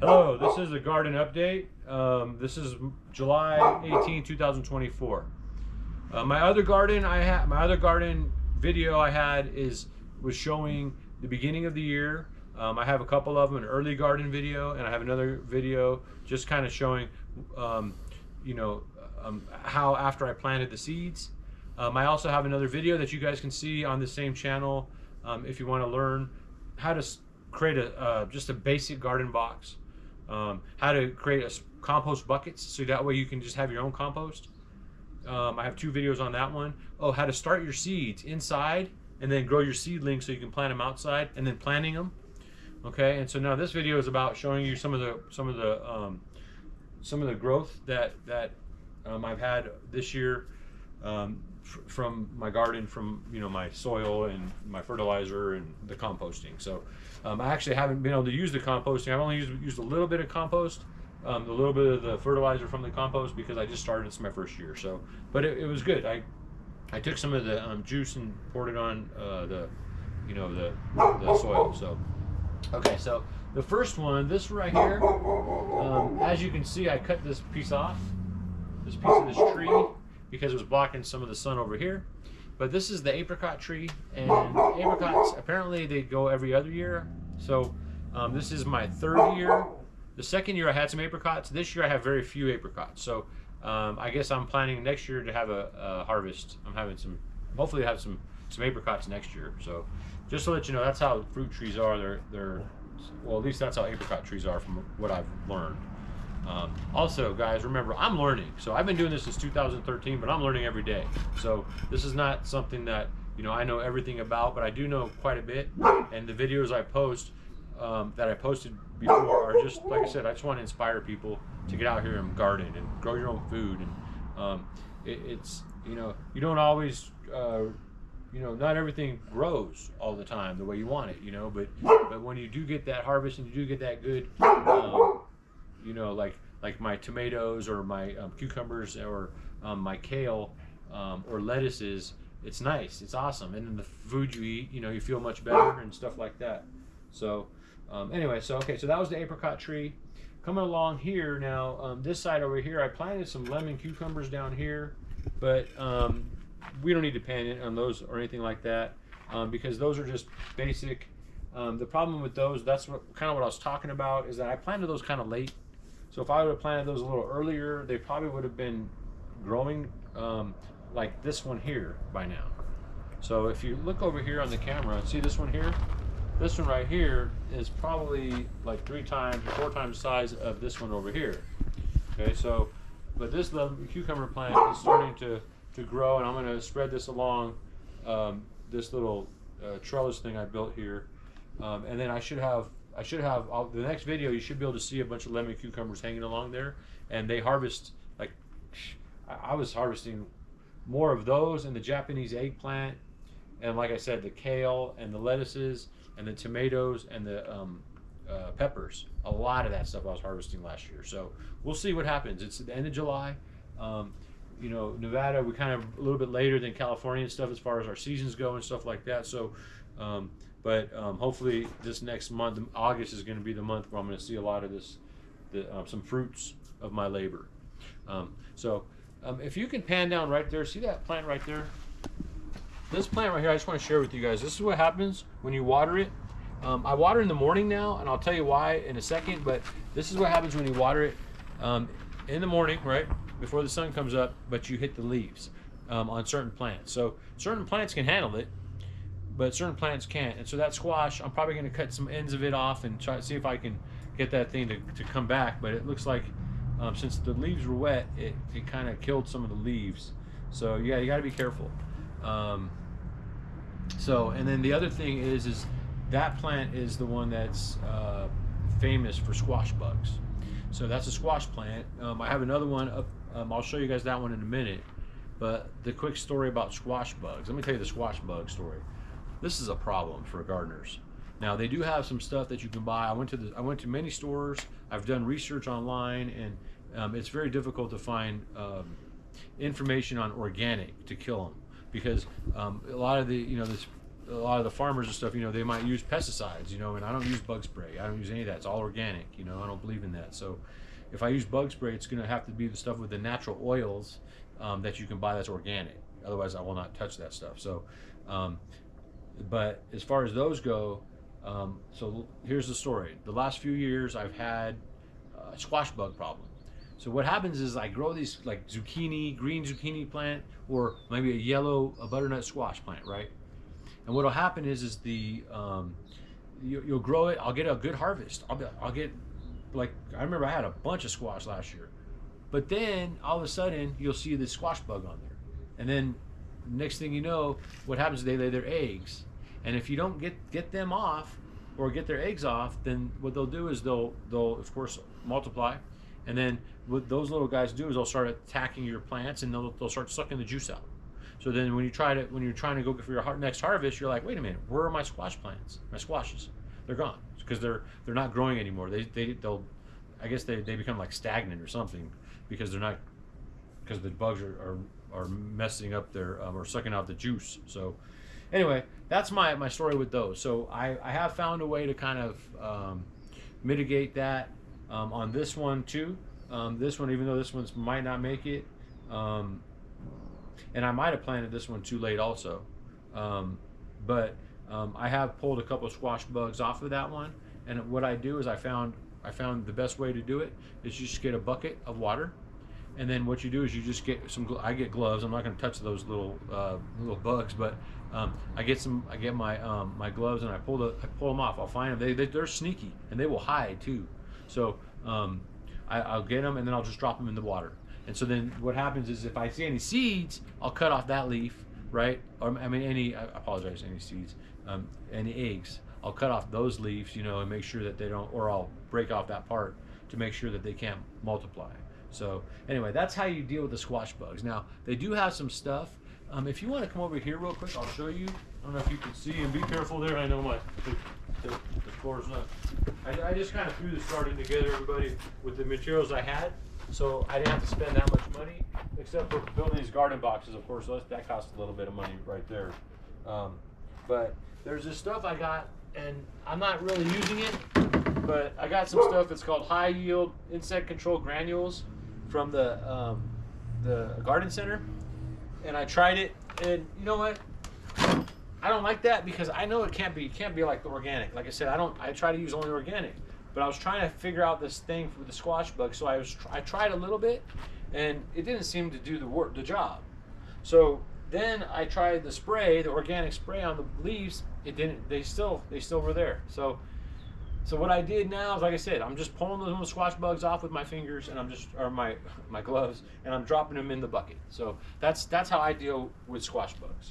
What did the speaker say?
Hello, this is a garden update. This is July 18, 2024. My other garden video I had was showing the beginning of the year. I have a couple of them, an early garden video, and I have another video just kind of showing, how after I planted the seeds. I also have another video that you guys can see on the same channel if you want to learn how to create just a basic garden box. How to create compost buckets so that way you can just have your own compost. I have two videos on that one. Oh, how to start your seeds inside and then grow your seedlings so you can plant them outside and then planting them. Okay, and so now this video is about showing you some of the growth that I've had this year from my garden, from my soil and my fertilizer and the composting. So I actually haven't been able to use the composting. I've only used a little bit of compost, a little bit of the fertilizer from the compost because I just started. It's my first year. So, but it was good. I took some of the juice and poured it on the soil. So, okay. So the first one, this right here, as you can see, I cut this piece off, this piece of this tree, because it was blocking some of the sun over here. But this is the apricot tree, and apricots, apparently they go every other year. So this is my third year. The second year I had some apricots. This year I have very few apricots. So I guess I'm planning next year to have a harvest. I'm having hopefully have some apricots next year. So just to let you know, that's how fruit trees are. Well, at least that's how apricot trees are from what I've learned. Also, guys, remember, I'm learning. So I've been doing this since 2013, but I'm learning every day. So this is not something that I know everything about, but I do know quite a bit. And the videos I post that I posted before are just, like I said, I just want to inspire people to get out here and garden and grow your own food. And it's you don't always not everything grows all the time the way you want it, but when you do get that harvest and you do get that good, like my tomatoes or my cucumbers or my kale or lettuces, it's nice, it's awesome. And then the food you eat, you feel much better and stuff like that. So anyway, so that was the apricot tree. Coming along here now, this side over here, I planted some lemon cucumbers down here, but we don't need to pan it on those or anything like that because those are just basic. The problem with those, that's kind of what I was talking about, is that I planted those kind of late. So if I would have planted those a little earlier, they probably would have been growing like this one here by now. So if you look over here on the camera, see this one here? This one right here is probably like 3 times or 4 times the size of this one over here. Okay, so, but this cucumber plant is starting to grow, and I'm going to spread this along this little trellis thing I built here. And then I should have the next video, you should be able to see a bunch of lemon cucumbers hanging along there, and they harvest, like, I was harvesting more of those, and the Japanese eggplant, and like I said, the kale and the lettuces and the tomatoes and the peppers. A lot of that stuff I was harvesting last year. So we'll see what happens. It's the end of July. Nevada, we kind of a little bit later than California and stuff as far as our seasons go and stuff like that. So hopefully this next month, August, is going to be the month where I'm going to see a lot of some fruits of my labor. If you can pan down right there, see that plant right there? This plant right here, I just want to share with you guys. This is what happens when you water it. I water in the morning now, and I'll tell you why in a second, but this is what happens when you water it in the morning, right, before the sun comes up, but you hit the leaves on certain plants. So certain plants can handle it, but certain plants can't. And so that squash, I'm probably going to cut some ends of it off and try to see if I can get that thing to come back. But it looks like since the leaves were wet, it kind of killed some of the leaves. So yeah, you got to be careful. And then the other thing is that plant is the one that's famous for squash bugs. So that's a squash plant. I have another one up. I'll show you guys that one in a minute. But the quick story about squash bugs. Let me tell you the squash bug story. This is a problem for gardeners. Now they do have some stuff that you can buy. I went to many stores. I've done research online, and it's very difficult to find information on organic to kill them, because a lot of the a lot of the farmers and stuff, they might use pesticides, and I don't use bug spray. I don't use any of that. It's all organic, I don't believe in that. So if I use bug spray, it's going to have to be the stuff with the natural oils that you can buy that's organic. Otherwise, I will not touch that stuff. So, but as far as those go, so here's the story. The last few years, I've had a squash bug problem. So what happens is I grow these like green zucchini plant, or maybe a butternut squash plant, right? And what'll happen is you'll grow it. I'll get a good harvest. I'll get, like, I remember I had a bunch of squash last year, but then all of a sudden you'll see this squash bug on there, and then next thing you know, what happens is they lay their eggs, and if you don't get them off or get their eggs off, then what they'll do is they'll of course multiply, and then what those little guys do is they'll start attacking your plants, and they'll start sucking the juice out. So then when you're trying to go for your next harvest, you're like, wait a minute, where are my squash plants? My squashes, they're gone because they're not growing anymore. They'll I guess they become like stagnant or something because the bugs are messing up their or sucking out the juice. So anyway, that's my story with those. So I have found a way to kind of mitigate that on this one too. This one, even though this one might not make it, and I might have planted this one too late also, but I have pulled a couple of squash bugs off of that one. And what I do is I found the best way to do it is you just get a bucket of water, and then what you do is you just get I get gloves. I'm not going to touch those little bugs, but I get my my gloves, and I pull them off. I'll find them. They're sneaky, and they will hide too. So I'll get them, and then I'll just drop them in the water. And so then what happens is if I see any seeds, I'll cut off that leaf, right? Or I apologize, any seeds, any eggs. I'll cut off those leaves, and make sure that they don't, or I'll break off that part to make sure that they can't multiply. So anyway, that's how you deal with the squash bugs. Now, they do have some stuff. If you want to come over here real quick, I'll show you. I don't know if you can see, and be careful there. I know the floor's not. I just kind of threw this garden together, everybody, with the materials I had. So I didn't have to spend that much money, except for building these garden boxes, of course. That cost a little bit of money right there. But there's this stuff I got, and I'm not really using it, but I got some stuff that's called high yield insect control granules from the garden center, and I tried it, and you know what? I don't like that because I know it can't be like the organic. Like I said, I try to use only organic, but I was trying to figure out this thing for the squash bug, so I tried a little bit, and it didn't seem to do the job. So then I tried the organic spray on the leaves. It didn't. They still were there. So what I did now is, like I said, I'm just pulling those little squash bugs off with my fingers, and my gloves, and I'm dropping them in the bucket. So that's how I deal with squash bugs.